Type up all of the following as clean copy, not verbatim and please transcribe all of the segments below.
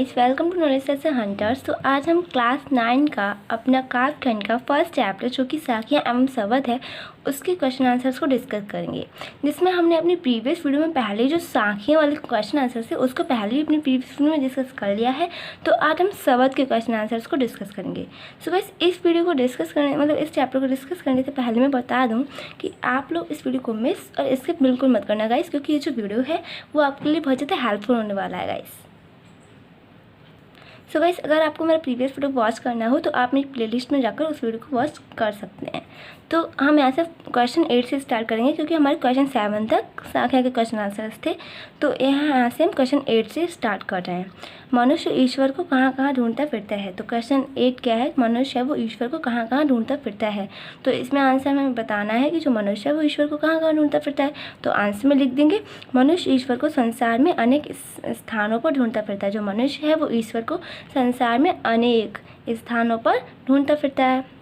Guys, welcome to knowledge session hunters. तो आज हम क्लास 9 का अपना कालखंड का फर्स्ट चैप्टर जो कि साखियाँ एवं शब्द है उसके क्वेश्चन आंसर्स को डिस्कस करेंगे, जिसमें हमने अपनी प्रीवियस वीडियो में पहले जो साखियाँ वाले क्वेश्चन आंसर्स है उसको पहले ही अपनी प्रीवियस वीडियो में डिस्कस कर लिया है। तो आज हम शब्द के क्वेश्चन आंसर्स को डिस्कस करेंगे। सो गाइस, इस वीडियो को डिस्कस करने इस चैप्टर को डिस्कस करने से पहले मैं बता दूँ कि आप लोग इस वीडियो को मिस और स्किप बिल्कुल मत करना गाइस, क्योंकि ये जो वीडियो है वो आपके लिए बहुत ज़्यादा हेल्पफुल होने वाला है गाइस। सो गाइस, अगर आपको मेरा प्रीवियस वीडियो वॉच करना हो तो आप मेरी प्लेलिस्ट में जाकर उस वीडियो को वॉच कर सकते हैं। तो हम यहाँ से क्वेश्चन 8 से स्टार्ट करेंगे, क्योंकि हमारे क्वेश्चन 7 तक साखिया के क्वेश्चन आंसर्स थे। तो यहाँ से हम क्वेश्चन 8 से स्टार्ट कर रहे हैं। मनुष्य ईश्वर को कहाँ कहाँ ढूंढता फिरता है। तो क्वेश्चन 8 क्या है? मनुष्य है वो ईश्वर को कहाँ कहाँ ढूंढता फिरता है। तो इसमें आंसर हमें बताना है कि जो मनुष्य है वो ईश्वर को कहाँ कहाँ ढूंढता फिरता है। तो आंसर में लिख देंगे, मनुष्य ईश्वर को संसार में अनेक स्थानों पर ढूंढता फिरता है। जो मनुष्य है वो ईश्वर को संसार में अनेक स्थानों पर ढूंढता फिरता है।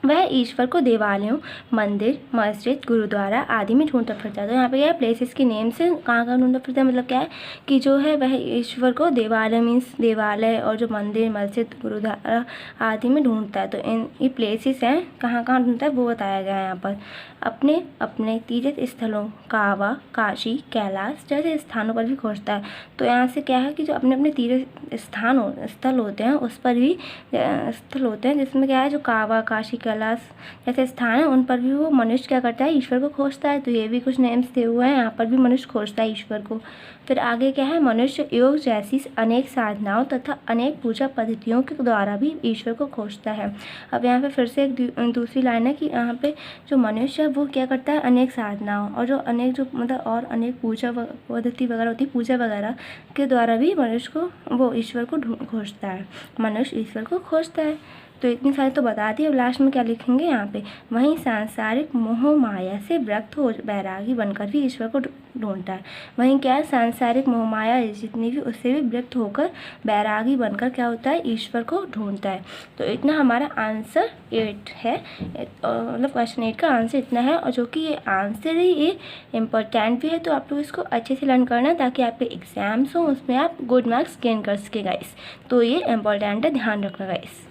वह ईश्वर को देवालयों, मंदिर, मस्जिद, गुरुद्वारा आदि में ढूंढता फिरता है। तो यहाँ पे क्या है, प्लेसेस के नेम से कहाँ कहाँ ढूंढता फिरता है, मतलब क्या है कि जो है वह ईश्वर को देवालय मीन्स देवालय और जो मंदिर, मस्जिद, गुरुद्वारा आदि में ढूंढता है। तो ये प्लेसेस हैं कहाँ कहाँ ढूंढता है वो बताया गया है यहाँ पर। अपने अपने तीर्थ स्थलों काबा, काशी, कैलाश जैसे स्थानों पर भी खोजता है। तो यहाँ से क्या है कि जो अपने अपने तीर्थ स्थल होते हैं उस पर भी स्थल होते हैं, जिसमें क्या है जो काबा, काशी, कैलाश जैसे स्थान है उन पर भी वो मनुष्य क्या करता है, ईश्वर को खोजता है। तो ये भी कुछ नेम्स दिए हुए हैं, यहाँ पर भी मनुष्य खोजता है ईश्वर को। फिर आगे क्या है, मनुष्य योग जैसी अनेक साधनाओं तथा अनेक पूजा पद्धतियों के द्वारा भी ईश्वर को खोजता है। अब यहाँ पे फिर से एक दूसरी लाइन है कि यहाँ पे जो मनुष्य है वो क्या करता है, अनेक साधनाओं और जो अनेक जो मतलब और अनेक पूजा पद्धति वगैरह होती है, पूजा वगैरह के द्वारा भी मनुष्य को वो ईश्वर को खोजता है। मनुष्य ईश्वर को खोजता है। तो इतनी सारी तो बता दी। अब लास्ट में क्या लिखेंगे यहाँ पे, वहीं सांसारिक मोह माया से विरक्त हो बैरागी बनकर भी ईश्वर को ढूंढता है। वहीं क्या है, सांसारिक मोह माया जितनी भी उससे भी विरक्त होकर बैरागी बनकर क्या होता है, ईश्वर को ढूंढता है। तो इतना हमारा आंसर 8 है, मतलब क्वेश्चन 8 का आंसर इतना है। और जो कि ये आंसर है ये इम्पोर्टेंट भी है, तो आप लोग इसको अच्छे से लर्न करना ताकि आपके एग्जाम्स हो उसमें आप गुड मार्क्स गेन कर सके गाइस। तो ये इम्पोर्टेंट है, ध्यान रखना गाइस।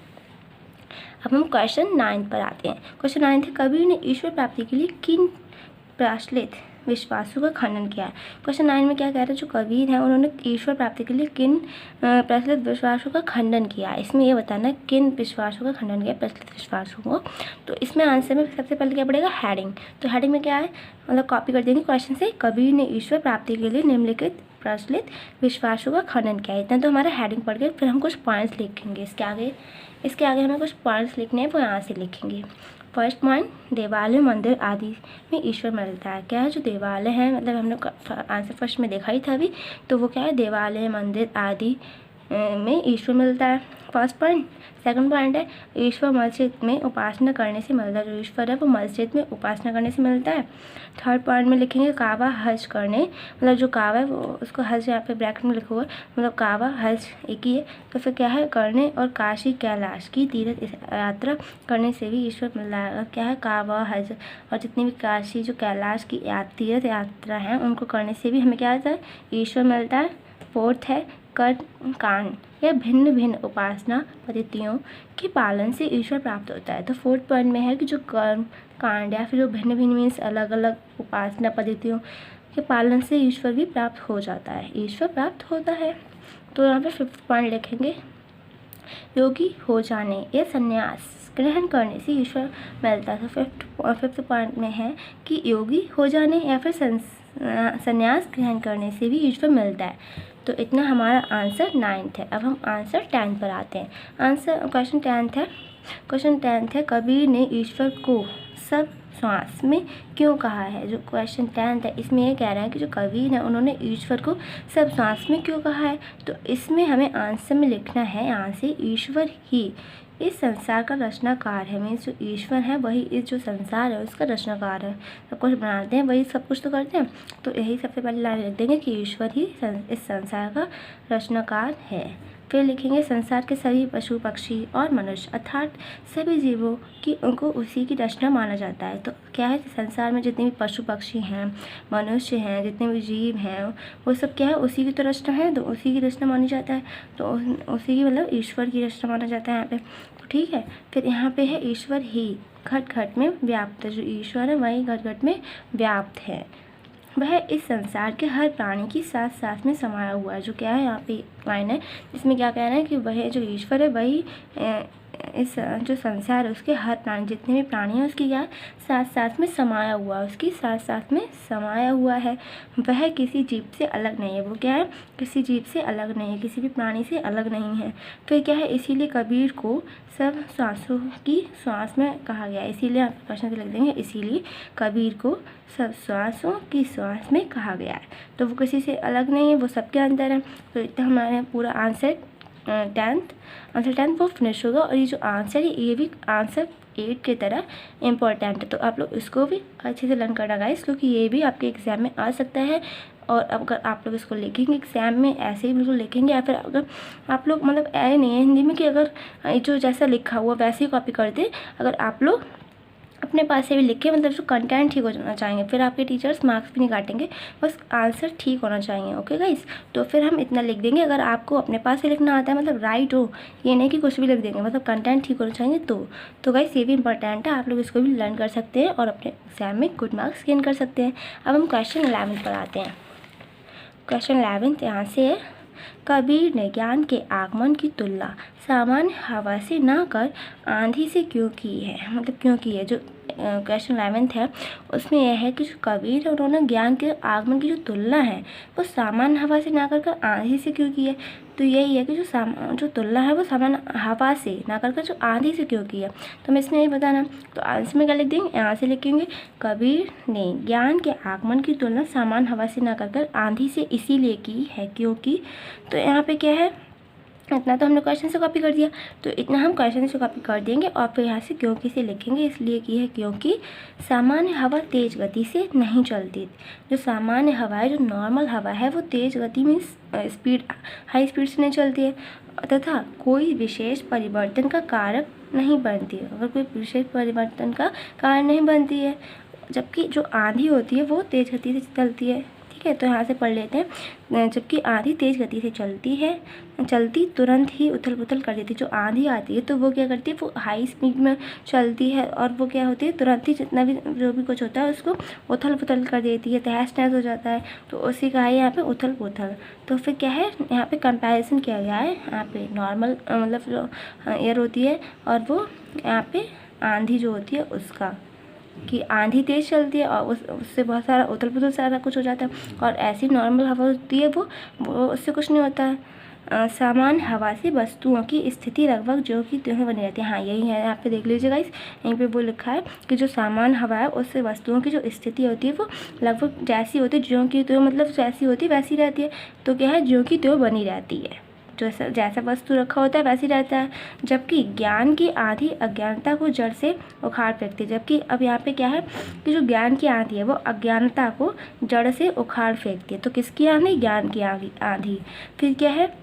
अब हम क्वेश्चन 9 पर आते हैं। क्वेश्चन 9 है, कबीर ने ईश्वर प्राप्ति के लिए किन प्रचलित विश्वासों का खंडन किया है। क्वेश्चन 9 में क्या कह रहे हैं, जो कबीर हैं उन्होंने ईश्वर प्राप्ति के लिए किन प्रचलित विश्वासों का खंडन किया है। इसमें ये बताना है किन विश्वासों का खंडन किया, प्रचलित विश्वासों को। तो इसमें आंसर में सबसे पहले क्या पड़ेगा, हेडिंग। तो हेडिंग में क्या है, मतलब कॉपी कर देंगे क्वेश्चन से, कबीर ने ईश्वर प्राप्ति के लिए निम्नलिखित प्रचलित विश्वासों का खंडन किया है। इतना तो हमारा हेडिंग पड़ गया। फिर हम कुछ पॉइंट्स लिखेंगे इसके आगे हमें कुछ पॉइंट्स लिखने हैं, वो यहाँ से लिखेंगे। फर्स्ट पॉइंट, देवालय, मंदिर आदि में ईश्वर मिलता है। क्या है, जो देवालय है मतलब हमने आंसर फर्स्ट में देखा ही था अभी, तो वो क्या है, देवालय, मंदिर आदि में ईश्वर मिलता है, फर्स्ट पॉइंट। सेकंड पॉइंट है, ईश्वर मस्जिद में उपासना करने से मिलता है। जो ईश्वर है वो मस्जिद में उपासना करने से मिलता है। थर्ड पॉइंट में लिखेंगे, काबा हज करने, मतलब जो काबा है वो उसको हज यहाँ पे ब्रैकेट में लिखा हुआ है, मतलब काबा हज एक ही है। तो फिर क्या है, करने और काशी कैलाश की तीर्थ यात्रा करने से भी ईश्वर मिल रहा है। क्या है, काबा हज और जितनी भी काशी जो कैलाश की तीर्थ यात्रा है उनको करने से भी हमें क्या होता है, ईश्वर मिलता है। फोर्थ है, कर्म कांड या भिन्न भिन्न उपासना पद्धतियों के पालन से ईश्वर प्राप्त होता है। तो फोर्थ पॉइंट में है कि जो कर्म कांड या फिर जो भिन्न भिन्न मीन्स अलग अलग उपासना पद्धतियों के पालन से ईश्वर भी प्राप्त हो जाता है, ईश्वर प्राप्त होता है। तो यहाँ पे फिफ्थ पॉइंट लिखेंगे, योगी हो जाने या संन्यास ग्रहण करने से ईश्वर मिलता है। तो फिफ्थ पॉइंट में है कि योगी हो जाने या फिर संन्यास ग्रहण करने से भी ईश्वर मिलता है। तो इतना हमारा आंसर 9th है। अब हम आंसर 10 पर आते हैं। आंसर क्वेश्चन 10th है, कबीर ने ईश्वर को सब श्वास में क्यों कहा है। जो क्वेश्चन 10th है इसमें ये कह रहा है कि जो कबीर है उन्होंने ईश्वर को सब श्वास में क्यों कहा है। तो इसमें हमें आंसर में लिखना है, यहाँ से ईश्वर ही इस संसार का रचनाकार है। मीन्स जो ईश्वर है वही इस जो संसार है उसका रचनाकार है, सब कुछ बनाते हैं वही सब कुछ तो करते हैं। तो यही सबसे पहले लाइन लिख देंगे कि ईश्वर ही इस संसार का रचनाकार है। फिर लिखेंगे संसार के सभी पशु पक्षी और मनुष्य अर्थात सभी जीवों की उनको उसी की रचना माना जाता है। तो क्या है कि संसार में जितने भी पशु पक्षी हैं, मनुष्य हैं, जितने भी जीव हैं, वो सब क्या है उसी की तो रचना है, तो उसी की रचना मानी जाता है। तो उसी की मतलब ईश्वर की रचना माना जाता है यहाँ पे। तो ठीक है, फिर यहाँ पे है ईश्वर ही घट घट में व्याप्त है। जो ईश्वर है वही घट घट में व्याप्त है। वह इस संसार के हर प्राणी की सांस सांस में समाया हुआ है। जो क्या है यहाँ पे लाइन है, इसमें क्या कहना है कि वह जो ईश्वर है वही इस जो संसार है उसके हर प्राणी, जितने भी प्राणी हैं उसकी क्या सांस सांस में समाया हुआ है, उसकी सांस सांस में समाया हुआ है। वह किसी जीव से अलग नहीं है। वो क्या है, किसी जीव से अलग नहीं है, किसी भी प्राणी से अलग नहीं है। फिर क्या है, इसीलिए कबीर को सब श्वासों की श्वास में कहा गया है। इसीलिए आप प्रश्न लिख देंगे, इसीलिए कबीर को सब श्वासों की श्वास में कहा गया है। तो वो किसी से अलग नहीं है, वो सबके अंदर है। तो इतना हमारे पूरा आंसर टेंथ वो फिनिश होगा। और ये जो आंसर है ये भी आंसर 8 की तरह इम्पोर्टेंट है। तो आप लोग इसको भी अच्छे से लर्न करना गाइस, क्योंकि ये भी आपके एग्ज़ाम में आ सकता है। और अगर आप लोग इसको लिखेंगे एग्ज़ाम में ऐसे ही बिल्कुल लिखेंगे, या फिर अगर आप लोग मतलब ऐसे नहीं है हिंदी में कि अगर जो जैसा लिखा हुआ वैसे ही कॉपी कर दे, अगर आप लोग अपने पास से भी लिखे, मतलब जो कंटेंट ठीक होना चाहिए, फिर आपके टीचर्स मार्क्स भी नहीं काटेंगे, बस आंसर ठीक होना चाहिए। ओके गाइस, तो फिर हम इतना लिख देंगे। अगर आपको अपने पास से लिखना आता है, मतलब राइट हो, ये नहीं कि कुछ भी लिख देंगे, मतलब कंटेंट ठीक होना चाहिए। तो गाइस ये भी इंपॉर्टेंट है, आप लोग इसको भी लर्न कर सकते हैं और अपने एग्जाम में गुड मार्क्स गेन कर सकते हैं। अब हम क्वेश्चन 11 पर आते हैं। क्वेश्चन 11 यहाँ से है, कबीर ने ज्ञान के आगमन की तुलना सामान्य हवा से न कर आंधी से क्यों की है, मतलब क्यों की है। जो क्वेश्चन 11 है उसमें यह है कि जो कबीर है उन्होंने ज्ञान के आगमन की जो तुलना है वो सामान्य हवा से ना कर आंधी से क्यों की है। तो यही है कि जो तुलना है वो सामान्य हवा से ना कर जो आंधी से क्यों की है। तो हमें इसमें यही बताना। तो आंसर में क्या लिख देंगे, यहाँ से लिखेंगे कबीर ने ज्ञान के आगमन की तुलना सामान्य हवा से ना कर आंधी से इसीलिए की है क्योंकि। तो यहाँ पे क्या है, इतना तो हमने क्वेश्चन से कॉपी कर दिया, तो इतना हम क्वेश्चन से कॉपी कर देंगे और फिर यहाँ से क्योंकि से लिखेंगे। इसलिए की है क्योंकि सामान्य हवा तेज गति से नहीं चलती। जो सामान्य हवा है, जो नॉर्मल हवा है, वो तेज गति में हाई स्पीड से नहीं चलती है तथा कोई विशेष परिवर्तन का कारक नहीं बनती है। अगर कोई विशेष परिवर्तन का कारण नहीं बनती है, जबकि जो आंधी होती है वो तेज गति से चलती है। ठीक है, तो यहाँ से पढ़ लेते हैं। जबकि आंधी तेज गति से चलती तुरंत ही उथल पुथल कर देती है। जो आंधी आती है तो वो क्या करती है, वो हाई स्पीड में चलती है और वो क्या होती है, तुरंत ही जितना भी जो भी कुछ होता है उसको उथल पुथल कर देती है, तहस नहस हो जाता है। तो उसी का है यहाँ पे उथल पुथल। तो फिर क्या है, यहाँ पे कंपैरिजन किया गया है। यहाँ पे नॉर्मल मतलब जो एयर होती है और वो यहाँ पे आंधी जो होती है उसका, कि आंधी तेज़ चलती है और उससे बहुत सारा उथल पुथल सारा कुछ हो जाता है। और ऐसी नॉर्मल हवा होती है वो उससे कुछ नहीं होता है। सामान्य हवा से वस्तुओं की स्थिति लगभग जो कि त्यों बनी रहती है। हाँ यही है, यहाँ पे देख लीजिए गाइस, यहीं पे वो लिखा है कि जो सामान्य हवा है उससे वस्तुओं की जो स्थिति होती है वो लगभग जैसी होती है, ज्यों की त्यों, मतलब जैसी होती है वैसी रहती है। तो क्या है, ज्यों की त्यों बनी रहती है, जैसा वस्तु रखा होता है वैसे रहता है। जबकि ज्ञान की आंधी अज्ञानता को जड़ से उखाड़ फेंकती है। जबकि अब यहाँ पे क्या है कि जो ज्ञान की आंधी है वो अज्ञानता को जड़ से उखाड़ फेंकती है। तो किसकी आंधी, ज्ञान की आंधी। फिर क्या है,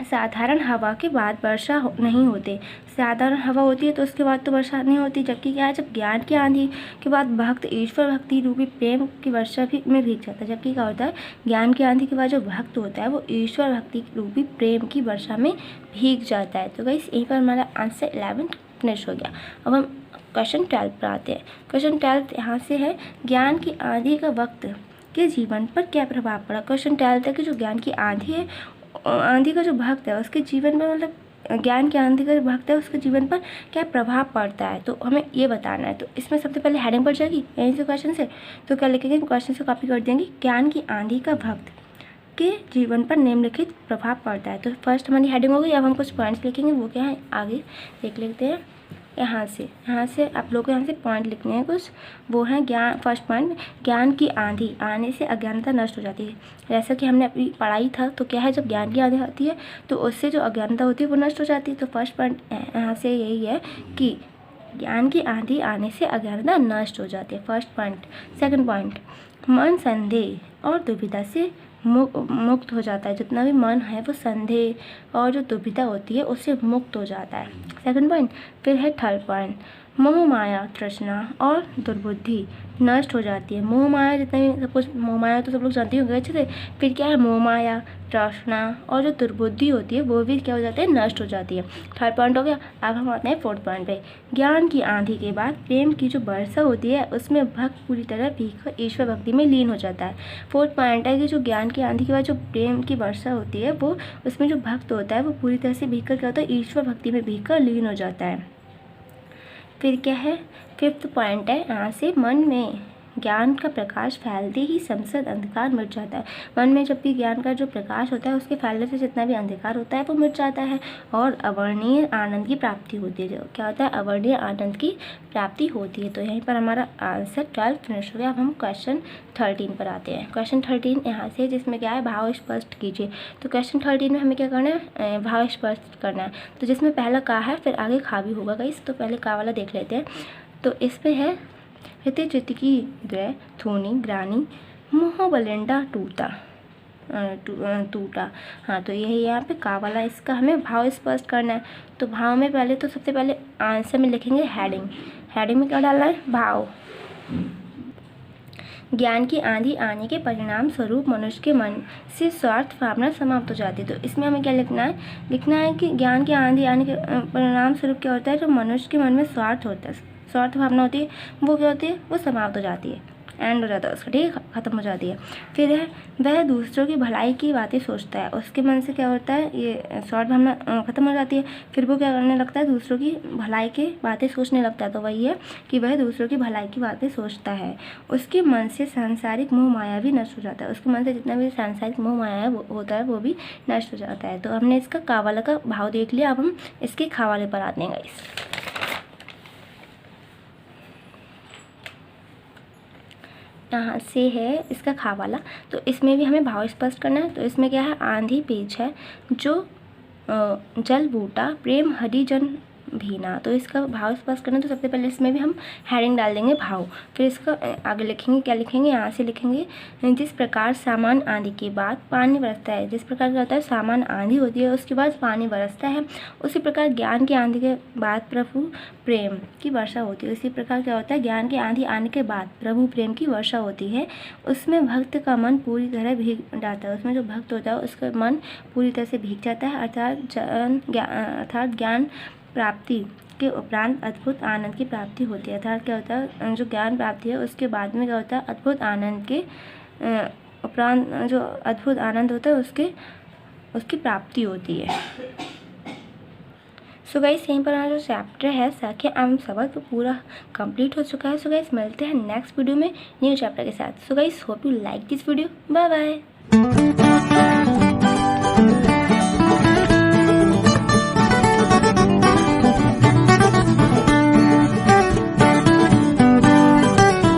साधारण हवा के बाद वर्षा नहीं होती। साधारण हवा होती है तो उसके बाद तो वर्षा नहीं होती। जबकि क्या है, जब ज्ञान की आंधी के बाद भक्त ईश्वर भक्ति रूपी प्रेम की वर्षा भी में भीग जाता है। जबकि क्या होता है, ज्ञान की आंधी के बाद जो भक्त होता है वो ईश्वर भक्ति रूपी प्रेम की वर्षा में भीग जाता है। तो गाइस यहीं पर हमारा आंसर 11 फिनिश हो गया। अब हम क्वेश्चन 12 पर आते हैं। क्वेश्चन 12 यहाँ से है, ज्ञान की आंधी का वक्त के जीवन पर क्या प्रभाव पड़ा। क्वेश्चन 12 है कि जो ज्ञान की आंधी है, आंधी का जो भक्त है उसके जीवन में, मतलब ज्ञान के आंधी का जो भक्त है उसके जीवन पर क्या प्रभाव पड़ता है, तो हमें ये बताना है। तो इसमें सबसे पहले हेडिंग पड़ जाएगी यहीं से क्वेश्चन से। तो क्या लिखेंगे, क्वेश्चन से कॉपी कर देंगे, ज्ञान की आंधी का भक्त के जीवन पर निम्नलिखित प्रभाव पड़ता है। तो फर्स्ट हमारी हेडिंग हो गई। अब हम कुछ पॉइंट्स लिखेंगे, वो क्या है आगे देख लेते हैं। यहाँ से आप लोग को यहाँ से पॉइंट लिखने हैं कुछ, वो हैं ज्ञान। फर्स्ट पॉइंट, ज्ञान की आंधी आने से अज्ञानता नष्ट हो जाती है। जैसा कि हमने अभी पढ़ाई था, तो क्या है, जब ज्ञान की आंधी आती है तो उससे जो अज्ञानता होती है वो नष्ट हो जाती है। तो फर्स्ट पॉइंट यहाँ से यही है कि ज्ञान की आंधी आने से अज्ञानता नष्ट हो जाती है, फर्स्ट पॉइंट। सेकंड पॉइंट, मन संदेह और दुविधा से मुक्त हो जाता है, जितना भी मन है वो संदेह और जो दुविधा होती है उससे मुक्त हो जाता है। Second point. फिर है थर्ड पॉइंट, मोह माया तृष्णा और दुर्बुद्धि नष्ट हो जाती है। मोह माया जितना भी सब कुछ, मोह माया तो सब लोग जानते होंगे अच्छे से। फिर क्या है, मोह माया तृष्णा और जो दुर्बुद्धि होती है वो भी क्या हो जाती है, नष्ट हो जाती है। थर्ड पॉइंट हो गया। अब हम आते हैं फोर्थ पॉइंट पे। ज्ञान की आंधी के बाद प्रेम की जो वर्षा होती है उसमें भक्त पूरी तरह भीगकर ईश्वर भक्ति में लीन हो जाता है। फोर्थ पॉइंट है कि जो ज्ञान की आंधी के बाद जो प्रेम की वर्षा होती है वो उसमें जो भक्त होता है वो पूरी तरह से भीगकर क्या होता है, ईश्वर भक्ति में भीगकर लीन हो जाता है। फिर क्या है, फिफ्थ पॉइंट है, यहाँ से मन में ज्ञान का प्रकाश फैलते ही संसद अंधकार मिट जाता है। मन में जब भी ज्ञान का जो प्रकाश होता है उसके फैलने से जितना भी अंधकार होता है वो मिट जाता है और अवर्णीय आनंद की प्राप्ति होती है। जो क्या होता है, अवर्णीय आनंद की प्राप्ति होती है। तो यहीं पर हमारा आंसर 12 फिनिश हो गया। अब हम क्वेश्चन 13 पर आते हैं। क्वेश्चन 13 यहाँ से, जिसमें क्या है, भाव स्पष्ट कीजिए। तो क्वेश्चन 13 में हमें क्या करना है, भाव स्पष्ट करना है। तो जिसमें पहला का है फिर आगे खा भी होगा गाइस, तो पहले का वाला देख लेते हैं। तो इसमें है, हिते चित्त की द्वय थूनी ग्रानी मोह बलिंडा टूटा टूटा। हाँ, तो यही यहाँ पे का वाला, इसका हमें भाव स्पष्ट करना है। तो भाव में पहले तो सबसे पहले आंसर में लिखेंगे हेडिंग। हेडिंग में क्या डालना है, भाव। ज्ञान की आंधी आने के परिणाम स्वरूप मनुष्य के मन से स्वार्थ भावना समाप्त हो जाती है। तो इसमें हमें क्या लिखना है कि ज्ञान की आंधी आने के परिणाम स्वरूप क्या होता है, जो मनुष्य के मन में स्वार्थ होता है, स्वार्थ भावना होती है, वो क्या होती है, वो समाप्त हो जाती है, एंड हो जाता है उसका, ठीक है, खत्म हो जाती है। फिर है, वह दूसरों की भलाई की बातें सोचता है, उसके मन से क्या होता है, ये स्वार्थ भावना खत्म हो जाती है। फिर वो क्या करने लगता है, दूसरों की भलाई की बातें सोचने लगता है। तो वही है कि वह दूसरों की भलाई की बातें सोचता है। उसके मन से सांसारिक मोह माया भी नष्ट हो जाता है, उसके मन से जितना भी सांसारिक मोह माया होता है वो भी नष्ट हो जाता है। तो हमने इसका का वाला का भाव देख लिया। अब हम इसके खा वाले पर आते हैं गाइस। यहाँ से है इसका खा वाला। तो इसमें भी हमें भाव स्पष्ट करना है। तो इसमें क्या है, आंधी पेच है जो जल बूटा प्रेम हरिजन भीना। तो इसका भाव स्पष्ट करना, तो सबसे पहले इसमें भी हम हेडिंग डाल देंगे भाव। फिर इसका आगे लिखेंगे, क्या लिखेंगे, यहाँ से लिखेंगे, जिस प्रकार सामान्य आंधी के बाद पानी बरसता है। जिस प्रकार क्या होता है, सामान्य आंधी होती है उसके बाद पानी बरसता है, उसी प्रकार ज्ञान की आंधी के बाद प्रभु प्रेम की वर्षा होती है। उसी प्रकार क्या होता है, ज्ञान की आंधी आने के बाद प्रभु प्रेम की वर्षा होती है। उसमें भक्त का मन पूरी तरह भीग जाता है, उसमें जो भक्त होता है उसका मन पूरी तरह से भीग जाता है। अर्थात ज्ञान प्राप्ति के उपरांत अद्भुत आनंद की प्राप्ति होती है। अर्थात क्या होता है, जो ज्ञान प्राप्ति है उसके बाद में क्या होता है, अद्भुत आनंद के उपरांत जो अद्भुत आनंद होता है उसकी प्राप्ति होती है। सो गाइस, यहीं पर हमारा जो चैप्टर है साख्य आम सबक वो पूरा कंप्लीट हो चुका है। सो गाइस, मिलते हैं नेक्स्ट वीडियो में न्यू चैप्टर के साथ। So guys, hope you like this video. Bye bye.